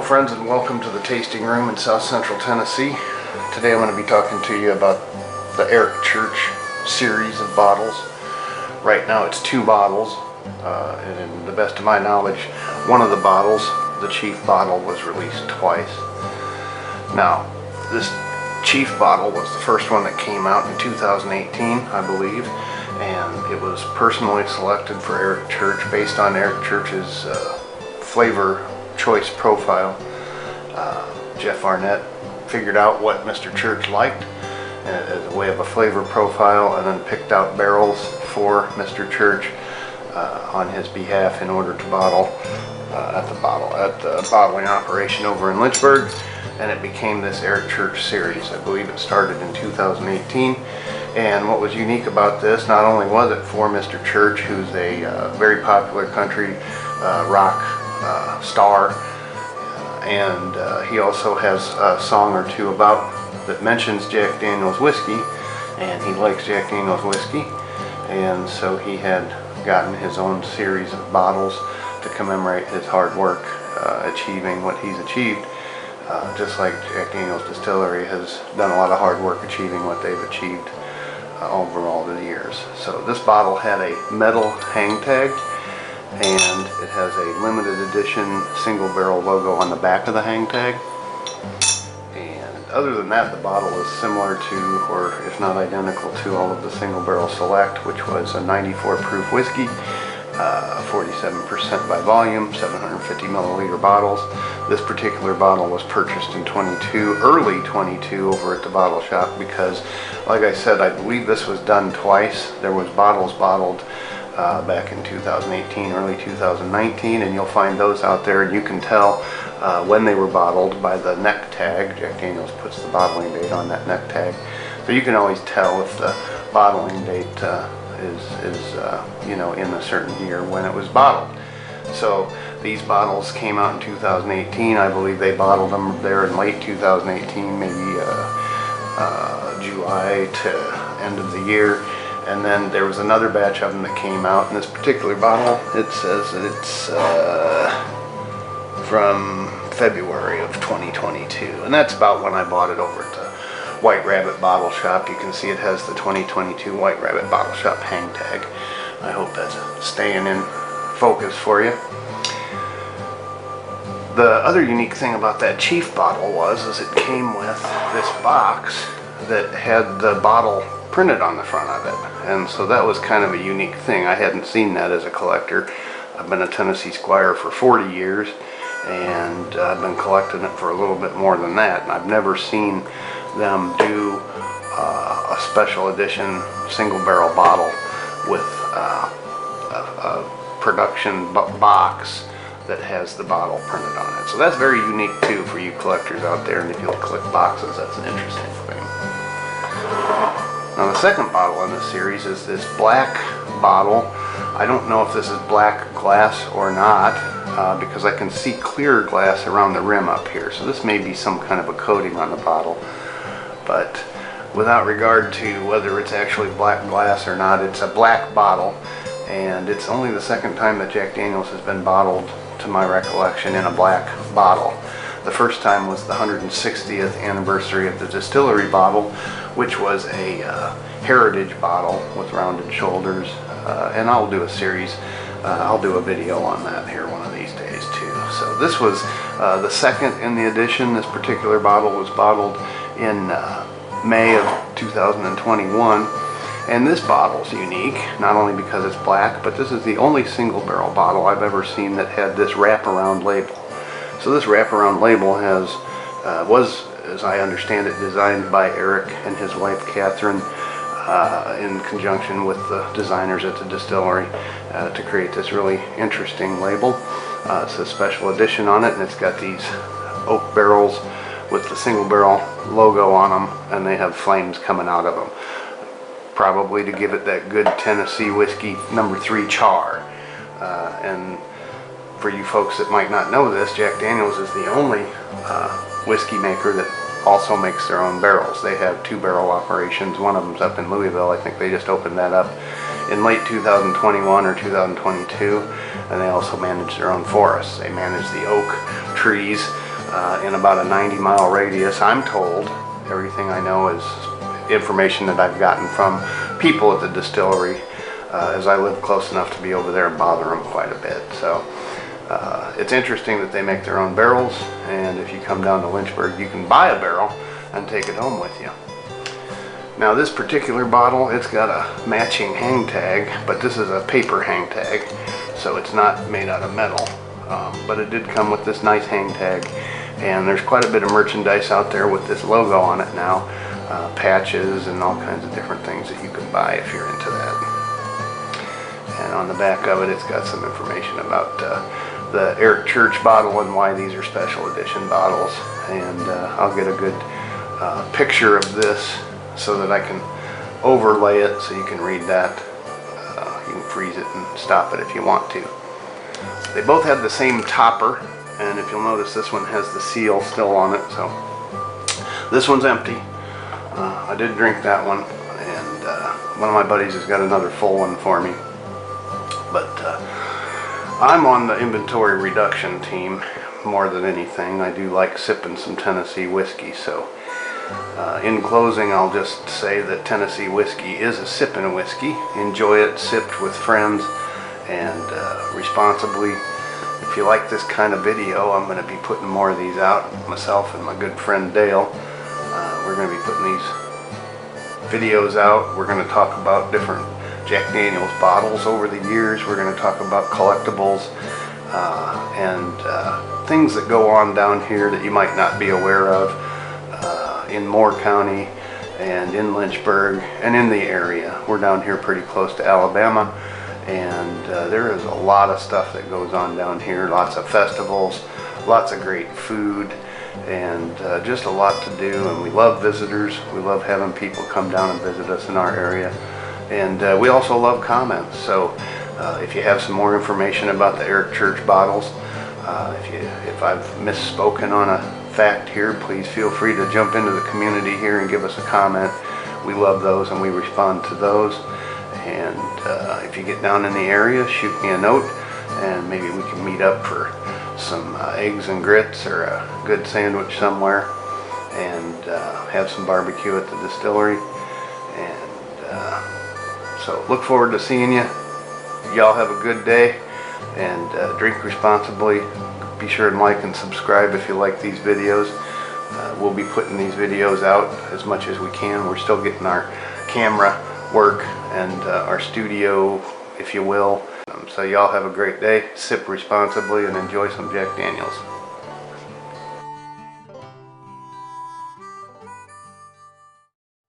Hello friends, and welcome to the tasting room in South Central Tennessee. Today I'm going to be talking to you about the Eric Church series of bottles. Right now it's 2 bottles, and in the best of my knowledge, one of the bottles, the Chief bottle, was released twice. Now, this Chief bottle was the first one that came out in 2018, I believe, and it was personally selected for Eric Church based on Eric Church's flavor choice profile. Jeff Arnett figured out what Mr. Church liked as a way of a flavor profile, and then picked out barrels for Mr. Church on his behalf in order to bottle at the bottling operation over in Lynchburg, and it became this Eric Church series. I believe it started in 2018, and what was unique about this, not only was it for Mr. Church, who's a very popular country rock star, and he also has a song or two that mentions Jack Daniel's whiskey, and he likes Jack Daniel's whiskey, and so he had gotten his own series of bottles to commemorate his hard work achieving what he's achieved, just like Jack Daniel's Distillery has done a lot of hard work achieving what they've achieved over all the years. So this bottle had a metal hang tag, and it has a limited edition single barrel logo on the back of the hang tag. And other than that, the bottle is similar to, or if not identical to, all of the Single Barrel Select, which was a 94 proof whiskey, 47% by volume, 750 milliliter bottles. This particular bottle was purchased in early 22 over at the bottle shop, because like I said, I believe this was done twice. There was bottles bottled back in 2018, early 2019, and you'll find those out there, and you can tell when they were bottled by the neck tag. Jack Daniel's puts the bottling date on that neck tag, so you can always tell if the bottling date is in a certain year when it was bottled. So these bottles came out in 2018. I believe they bottled them there in late 2018, maybe July to end of the year. And then there was another batch of them that came out. In this particular bottle, it says that it's from February of 2022, and that's about when I bought it over at the White Rabbit Bottle Shop. You can see it has the 2022 White Rabbit Bottle Shop hang tag. I hope that's staying in focus for you. The other unique thing about that Chief bottle is it came with this box that had the bottle printed on the front of it, and so that was kind of a unique thing. I hadn't seen that as a collector. I've been a Tennessee Squire for 40 years, and I've been collecting it for a little bit more than that, and I've never seen them do a special edition single barrel bottle with a production box that has the bottle printed on it. So that's very unique too for you collectors out there, and if you'll collect boxes, that's an interesting thing. Now the second bottle in this series is this black bottle. I don't know if this is black glass or not, because I can see clear glass around the rim up here, so this may be some kind of a coating on the bottle. But without regard to whether it's actually black glass or not, it's a black bottle, and it's only the second time that Jack Daniel's has been bottled, to my recollection, in a black bottle. The first time was the 160th anniversary of the distillery bottle, which was a heritage bottle with rounded shoulders, and I'll do a series, I'll do a video on that here one of these days too. So this was the second in the edition. This particular bottle was bottled in May of 2021, and this bottle's unique not only because it's black, but this is the only single barrel bottle I've ever seen that had this wraparound label. So this wraparound label was, as I understand it, designed by Eric and his wife Catherine in conjunction with the designers at the distillery to create this really interesting label. It's a special edition on it, and it's got these oak barrels with the single barrel logo on them, and they have flames coming out of them, probably to give it that good Tennessee whiskey number 3 char. And for you folks that might not know this, Jack Daniel's is the only whiskey maker that also makes their own barrels. They have 2 barrel operations. One of them's up in Louisville. I think they just opened that up in late 2021 or 2022, and they also manage their own forests. They manage the oak trees in about a 90-mile radius. I'm told. Everything I know is information that I've gotten from people at the distillery, as I live close enough to be over there and bother them quite a bit. So it's interesting that they make their own barrels, and if you come down to Lynchburg, you can buy a barrel and take it home with you. Now this particular bottle, it's got a matching hang tag, but this is a paper hang tag, so it's not made out of metal. But it did come with this nice hang tag, and there's quite a bit of merchandise out there with this logo on it now, patches and all kinds of different things that you can buy if you're into that. And on the back of it, it's got some information about the Eric Church bottle and why these are special edition bottles. And I'll get a good picture of this so that I can overlay it so you can read that. You can freeze it and stop it if you want to. They both have the same topper, and if you'll notice, this one has the seal still on it, so this one's empty. I did drink that one, and one of my buddies has got another full one for me. But I'm on the inventory reduction team more than anything. I do like sipping some Tennessee whiskey, so in closing, I'll just say that Tennessee whiskey is a sipping whiskey. Enjoy it sipped with friends and responsibly. If you like this kind of video, I'm going to be putting more of these out. Myself and my good friend Dale, we're going to be putting these videos out. We're going to talk about different Jack Daniel's bottles over the years. We're going to talk about collectibles and things that go on down here that you might not be aware of in Moore County and in Lynchburg and in the area. We're down here pretty close to Alabama, and there is a lot of stuff that goes on down here. Lots of festivals, lots of great food, and just a lot to do. And we love visitors. We love having people come down and visit us in our area. And we also love comments. So if you have some more information about the Eric Church bottles, if I've misspoken on a fact here, please feel free to jump into the community here and give us a comment. We love those and we respond to those. And if you get down in the area, shoot me a note, and maybe we can meet up for some eggs and grits or a good sandwich somewhere, and have some barbecue at the distillery. And so look forward to seeing you. Y'all have a good day, and drink responsibly. Be sure and like and subscribe if you like these videos. We'll be putting these videos out as much as we can. We're still getting our camera work and our studio, if you will. So y'all have a great day. Sip responsibly and enjoy some Jack Daniel's.